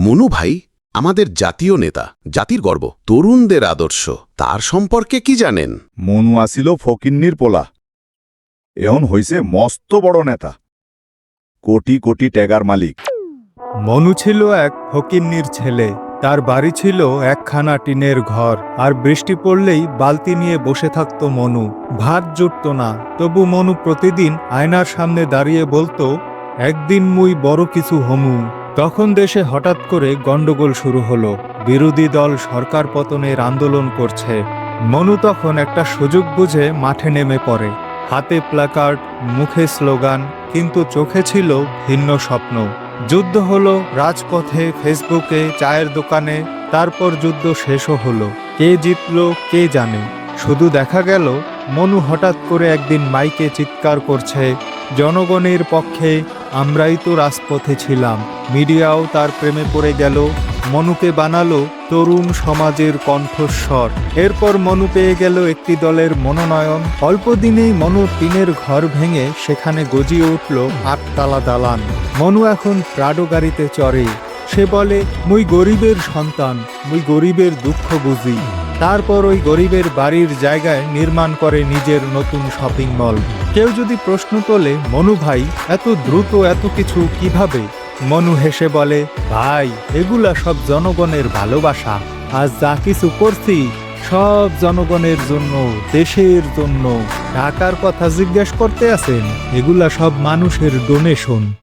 মনু ভাই আমাদের জাতীয় নেতা, জাতির গর্ব, তরুণদের আদর্শ, তার সম্পর্কে কি জানেন? মনু আসিল ফকিন্নির পোলা, এখন হইছে মস্ত বড় নেতা, কোটি কোটি টাকার মালিক। মনু ছিল এক ফকিন্নির ছেলে। তার বাড়ি ছিল একখানা টিনের ঘর, আর বৃষ্টি পড়লেই বালতি নিয়ে বসে থাকত মনু। ভাত জুটত না, তবু মনু প্রতিদিন আয়নার সামনে দাঁড়িয়ে বলতো, একদিন মুই বড় কিছু হমু। তখন দেশে হঠাৎ করে গন্ডগোল শুরু হলো। বিরোধী দল সরকার পতনের আন্দোলন করছে। মনু তখন একটা সুযোগ বুঝে মাঠে নেমে পড়ে। হাতে প্ল্যাকার্ড, মুখে স্লোগান, কিন্তু চোখে ছিল ভিন্ন স্বপ্ন। যুদ্ধ হলো রাজপথে, ফেসবুকে, চায়ের দোকানে, তারপর যুদ্ধ শেষও হলো। কে জিতলো কে জানে, শুধু দেখা গেল মনু হঠাৎ করে একদিন মাইকে চিৎকার করছে, জনগণের পক্ষে, আমরাই তো রাজপথে ছিলাম। মিডিয়াও তার প্রেমে পড়ে গেল, মনুকে বানালো তরুণ সমাজের কণ্ঠস্বর। এরপর মনু পেয়ে গেল একটি দলের মনোনয়ন। অল্প দিনেই মনুর টিনের ঘর ভেঙে সেখানে গজিয়ে উঠল ৮ তালা দালান। মনু এখন প্রাডো গাড়িতে চড়ে। সে বলে, মুই গরিবের সন্তান, মুই গরিবের দুঃখ বুঝি। তারপর ওই গরিবের বাড়ির জায়গায় নির্মাণ করে নিজের নতুন শপিং মল। কেউ যদি প্রশ্ন তোলে, মনু ভাই এত দ্রুত এত কিছু কিভাবে? মনু হেসে বলে, ভাই এগুলা সব জনগণের ভালোবাসা। আজ যা কিছু করছি সব জনগণের জন্য, দেশের জন্য। টাকার কথা জিজ্ঞেস করতে আছেন? এগুলা সব মানুষের ডোনেশন।